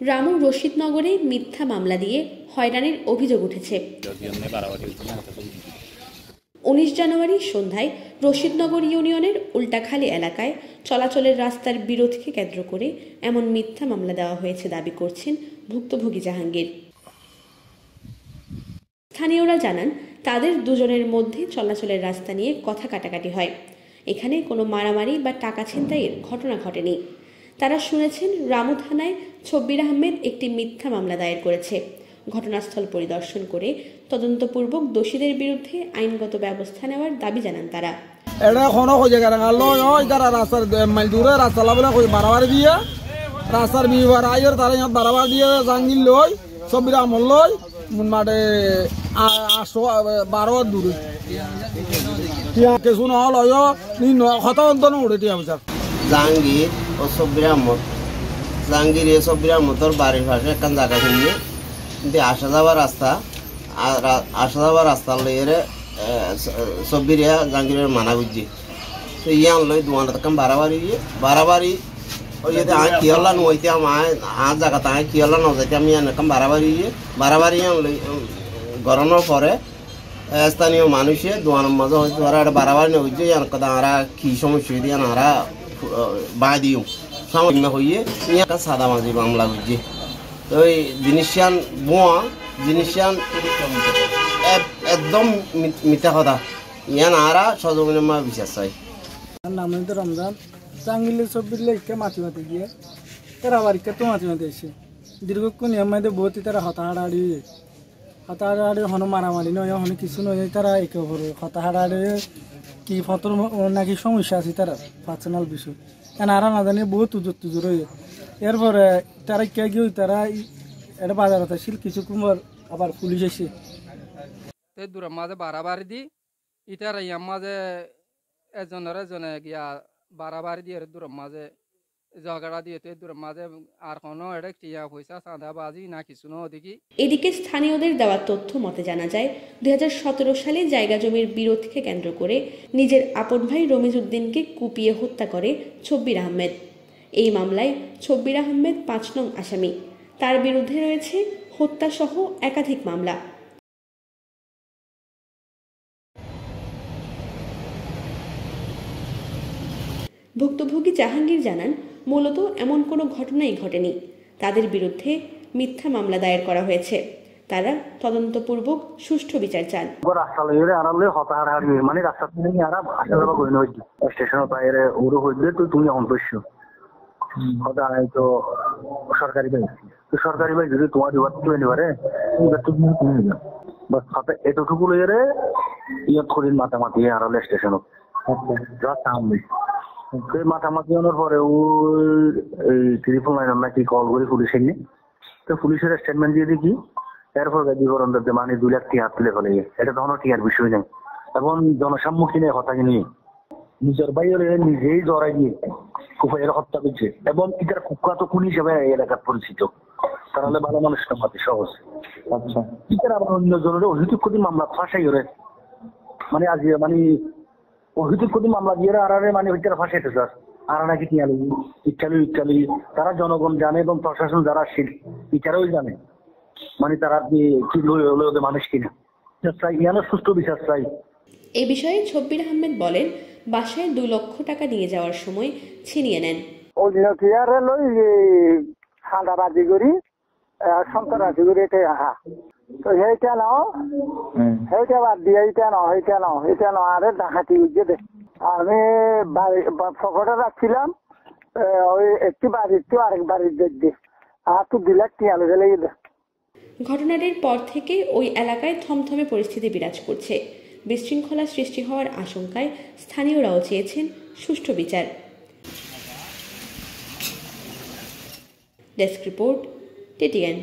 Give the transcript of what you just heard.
রামু রশিদনগরে মিথ্যা মামলা দিয়ে হয়রানির অভিযোগ উঠেছে। 19 জানুয়ারি সন্ধ্যায় রশিদনগর ইউনিয়নের উল্টাখালী এলাকায় চলাচলের রাস্তার বিরোধকে কেন্দ্র করে এমন মিথ্যা মামলা দেওয়া হয়েছে দাবি করছেন ভুক্তভোগী জাহাঙ্গীর। স্থানীয়রা জানান, তাদের দুজনের মধ্যে চলাচলের রাস্তা নিয়ে কথা কাটাকাটি হয়। এখানে কোনো মারামারি বা টাকা ছিনতাইয়ের ঘটনা ঘটেনি। তারা শুনেছেন রামু থানায় ছব্বির আহমেদ একটি মিথ্যা মামলা দায়ের করেছে। ঘটনাস্থল পরিদর্শন করে তদন্তপূর্বক দোষীদের বিরুদ্ধে আইনগত ব্যবস্থা নেওয়ার দাবি জানান তারা। রাস্তার বিবার আইয়ের তারা ইয়াত বারাবার দিয়ে জাঙ্গিল লই ছব্বির আহমদ লই মাঠে 812 দূরে কিছু নহল হতান্তন উঠে টিয়া বিচার জাহাঙ্গীর ও ছব্বির আহমদ। জাহাঙ্গীর এ ছব্বির আহমদর বাড়ির পাশে একখান জায়গা কিনে কিন্তু আসা যাওয়ার রাস্তা লইয়ে ছব্বির জাহাঙ্গীরের মানা বুঝছি তো ইয়ান লই দোয়ান বাড়াবাড়ি ওই যদি কি হল নইতে জায়গাতে কি হল নজাইতে আমি এরকম বাড়াবাড়ি গরমের পরে স্থানীয় মানুষে দোয়ানের মাঝে হয়তো ওরা একটা বাড়াবাড়ি নইছে আমরা কি সমস্যা দিয়ে আমরা বাঁ দিও সামান্য হইয়ে একটা সাদা মাঝি মামলা বুঝছি তো ওই জিনিসিয়ান বোয়া জিনিসিয়ান একদম মিথ্যা কথা ইয়ান আরা সজমিনের মা বিশ্বাস চাই। নাম হইতে রমজান জাঙ্গিলে ছব্বির লেখকে মাতি গিয়ে তারা বাড়িকে তো মাতি এসে দীর্ঘক্ষণ এমআইতে বহুত তারা হতাহাড়ি হনো মারামারি নয় হনো কিছু নয় তারা একে অপরের হতাহাড়ি কি ফতর নাকি সমস্যা আছে তারা পার্সোনাল বিষয় আর না জানি বহুত তুজুর হয়ে এরপরে তারা কে গিয়ে তারা এটা বাজারত আসছিল কিছু কুমার আবার পুলিশ এসে দূরের মাঝে বাড়াবাড়ি দি ইটার ইয়ার মাঝে এজনে গিয়া বাড়াবাড়ি দিয়ে দূরের মাঝে ঝগড়া দিয়ে দূরের মাঝে আর কোনো এটা টিয়া পয়সা চাঁদাবাজি না কিছু না দেখি। এদিকে স্থানীয়দের দেওয়া তথ্য মতে জানা যায় 2017 সালে জায়গা জমির বিরোধকে কেন্দ্র করে নিজের আপন ভাই রমিজ উদ্দিনকে কুপিয়ে হত্যা করে ছব্বির আহমেদ। এই মামলায় ছব্বির আহমেদ 5 নং আসামি। তার বিরুদ্ধে রয়েছে হত্যাসহ একাধিক মামলা। ভুক্তভোগী জাহাঙ্গীর জানান, মূলত এমন কোনো ঘটনাই ঘটেনি। তাদের বিরুদ্ধে মিথ্যা মামলা দায়ের করা হয়েছে। তারা তদন্তপূর্বক সুষ্ঠু বিচার চান। সরকারি ভাই যদি তোমার এতটুকু লইয়ারে ইয়াত করিন মাতামাতি আড়ালে স্টেশন মাতামাতি আনার পরে ওই ত্রিপল লাইন নাকি কল করে পুলিশে নিয়ে তো পুলিশের স্টেটমেন্ট দিয়ে দেখি এরপর বিবরণ মানে 2 লাখ টিয়া তুলে ফেলে এটা তখন টিয়ার বিষয় নেই এবং জনসম্মুখীনে কথা নিয়ে নিজের বাইরে নিজেই জড়াই দিয়ে কুফাইয়ের হত্যা করছে এবং এটার কুখ্যাত খুন হিসেবে এলাকার পরিচিত তাহলে ভালো মানুষটা মাতি সহজ। আচ্ছা এটার আবার অন্য জনের অহিতুক ক্ষতি মামলা ফাঁসাই ওরে মানে আজ মানে অহিতুক ক্ষতি মামলা দিয়ে আড়ারে মানে ওইটার ফাঁসাইতে স্যার আর নাকি ইটালি তারা জনগণ জানে এবং প্রশাসন যারা এটারাও জানে মানে তারা কি ওদের মানুষ কিনা চাই ইয়ানো সুষ্ঠু বিচার চাই। এই বিষয়ে ছব্বির আহমেদ বলেন, বাসায় 2 লক্ষ টাকা নিয়ে যাওয়ার সময় ছিনিয়ে নেন। সাদাবাজি করি সন্ত্রাসী করি এটাই তো সেইটা নাও সেইটা বাদ দিয়ে এটা নাও আরে ডাকাতি বুঝছে দে আমি পকেটে রাখছিলাম ওই একটি বাড়িতে আরেক বাড়ির দেখছি আর তো 2 লাখ টিয়া লেগে গেলে। ঘটনাটির পর থেকে ওই এলাকায় থমথমে পরিস্থিতি বিরাজ করছে। বিশৃঙ্খলা সৃষ্টি হওয়ার আশঙ্কায় স্থানীয়রাও চেয়েছেন সুষ্ঠু বিচার। Desk report, TTN।